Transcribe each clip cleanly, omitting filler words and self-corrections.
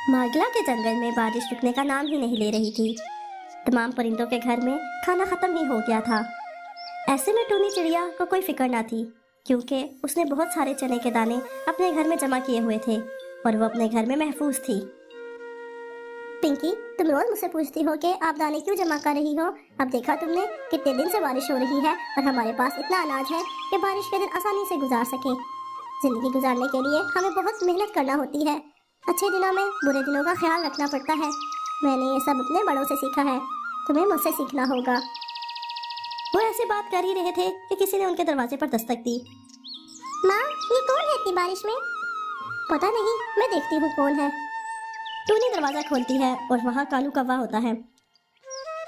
मार्गला के जंगल में बारिश रुकने का नाम ही नहीं ले रही थी। तमाम परिंदों के घर में खाना खत्म ही हो गया था। ऐसे में टूनी चिड़िया को कोई फिक्र ना थी, क्योंकि उसने बहुत सारे चने के दाने अपने घर में जमा किए हुए थे और वो अपने घर में महफूज थी। पिंकी, तुम रोज मुझसे पूछती हो कि आप दाने क्यों जमा कर रही हो। अब देखा तुमने, कितने दिन से बारिश हो रही है और हमारे पास इतना अनाज है कि बारिश के दिन आसानी से गुजार सके। जिंदगी गुजारने के लिए हमें बहुत मेहनत करना होती है। अच्छे दिनों में बुरे दिनों का ख्याल रखना पड़ता है। मैंने ये सब अपने बड़ों से सीखा है, तुम्हें मुझसे सीखना होगा। वो ऐसी बात कर ही रहे थे कि किसी ने उनके दरवाजे पर दस्तक दी। माँ, ये कौन है इतनी बारिश में? पता नहीं, मैं देखती हूँ कौन है। टूनी दरवाजा खोलती है और वहाँ कालू कौवा होता है।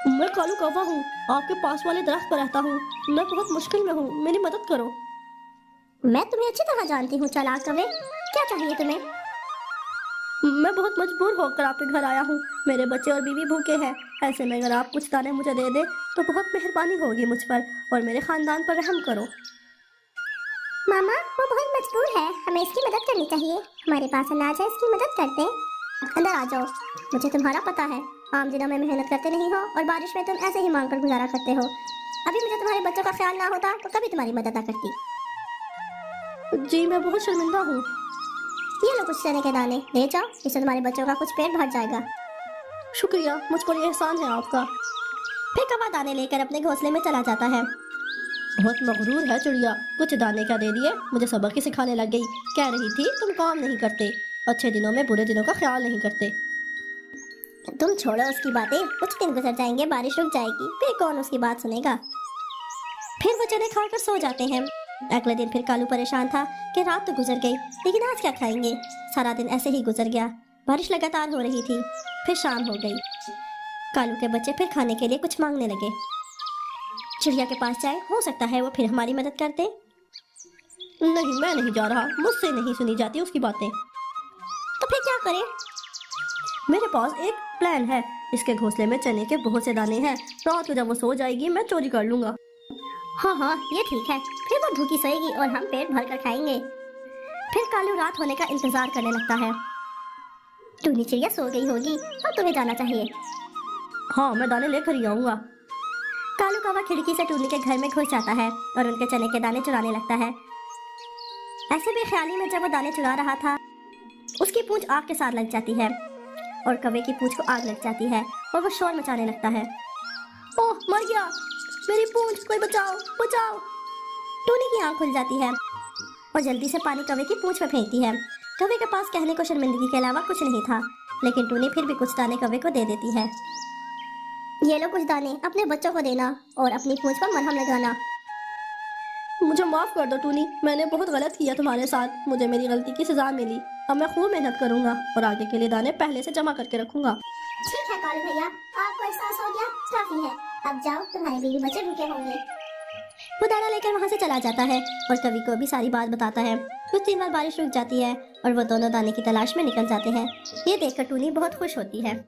मैं कालू कौवा हूँ, आपके पास वाले दरख्त पर रहता हूँ। मैं बहुत मुश्किल में हूँ, मेरी मदद करो। मैं तुम्हें अच्छी तरह जानती हूँ चालाक कौवे, क्या चाहिए तुम्हें? मैं बहुत मजबूर होकर आपके घर आया हूँ। मेरे बच्चे और बीवी भूखे हैं। ऐसे में अगर आप कुछ दाने मुझे दे दे तो बहुत मेहरबानी होगी मुझ पर और मेरे खानदान पर रहम करो। मामा, वो बहुत मजबूर है, हमें इसकी मदद करनी चाहिए। हमारे पास अनाज है, इसकी मदद करते हैं। अंदर आ जाओ। मुझे तुम्हारा पता है, आम दिनों में मेहनत करते नहीं हो और बारिश में तुम ऐसे ही मांग कर गुजारा करते हो। अभी मुझे तुम्हारे बच्चों का ख्याल ना होता तो कभी तुम्हारी मदद ना करती। जी, मैं बहुत शर्मिंदा हूँ। ये लो कुछ चने के दाने, ले जाओ, इससे तुम्हारे बच्चों का कुछ पेट भर जाएगा। शुक्रिया, मुझ पर ये एहसान है आपका। फिर कौवा दाने लेकर अपने घोंसले में चला जाता है। बहुत मगरूर है चिड़िया, कुछ दाने क्या दे दिए, मुझे सबक ही सिखाने लग गई। कह रही थी तुम काम नहीं करते, अच्छे दिनों में बुरे दिनों का ख्याल नहीं करते। तुम छोड़ो उसकी बातें, कुछ दिन गुजर जाएंगे, बारिश रुक जाएगी, फिर कौन उसकी बात सुनेगा। फिर वो चने खाकर सो जाते हैं। अगले दिन फिर कालू परेशान था कि रात तो गुजर गई, लेकिन आज क्या खाएंगे। सारा दिन ऐसे ही गुजर गया। बारिश लगातार हो रही थी। फिर शाम हो गई। कालू के बच्चे फिर खाने के लिए कुछ मांगने लगे। चिड़िया के पास जाए, हो सकता है वो फिर हमारी मदद कर दे। नहीं, मैं नहीं जा रहा, मुझसे नहीं सुनी जाती उसकी बातें। तो फिर क्या करें? मेरे पास एक प्लान है। इसके घोंसले में चने के बहुत से दाने हैं। रात को जब वो सो जाएगी मैं चोरी कर लूंगा। हाँ, ये ठीक है। फिर वो भूखी सोएगी और हम पेट भर कर खाएंगे। फिर कालू रात होने का इंतजार करने लगता है। टूनी चिड़िया सो गई होगी, अब तुम्हें जाना चाहिए। हाँ, मैं दाने लेकर ही आऊंगा। कालू कौवा खिड़की से टूनी के घर में घुस जाता है और उनके चने के दाने चुराने लगता है। ऐसे भी ख्याली में जब वो दाने चुरा रहा था, उसकी पूंछ आग के साथ लग जाती है और कौवे की पूंछ को आग लग जाती है और वो शोर मचाने लगता है। ओह, मर गया, मेरी पूंछ, कोई बचाओ, बचाओ। टूनी की आंख खुल जाती है और जल्दी से पानी कौवे की पूंछ में फेंकती है। कौवे के पास कहने को शर्मिंदगी के अलावा कुछ नहीं था, लेकिन टूनी फिर भी कुछ दाने कौवे को दे देती है। ये लो कुछ दाने, अपने बच्चों को देना और अपनी पूंछ पर मरहम लगाना। मुझे माफ कर दो टूनी, मैंने बहुत गलत किया तुम्हारे साथ। मुझे मेरी गलती की सजा मिली। अब मैं खूब मेहनत करूंगा और आगे के लिए दाने पहले से जमा करके रखूंगा। ठीक है कालू भैया, आपको एहसास हो गया, काफी है। अब जाओ, तुम्हारे बीवी बच्चे भूखे होंगे। वो दाना लेकर वहाँ से चला जाता है और कवि को भी सारी बात बताता है। कुछ दिन बाद बारिश रुक जाती है और वो दोनों दाने की तलाश में निकल जाते हैं। ये देखकर टूनी बहुत खुश होती है।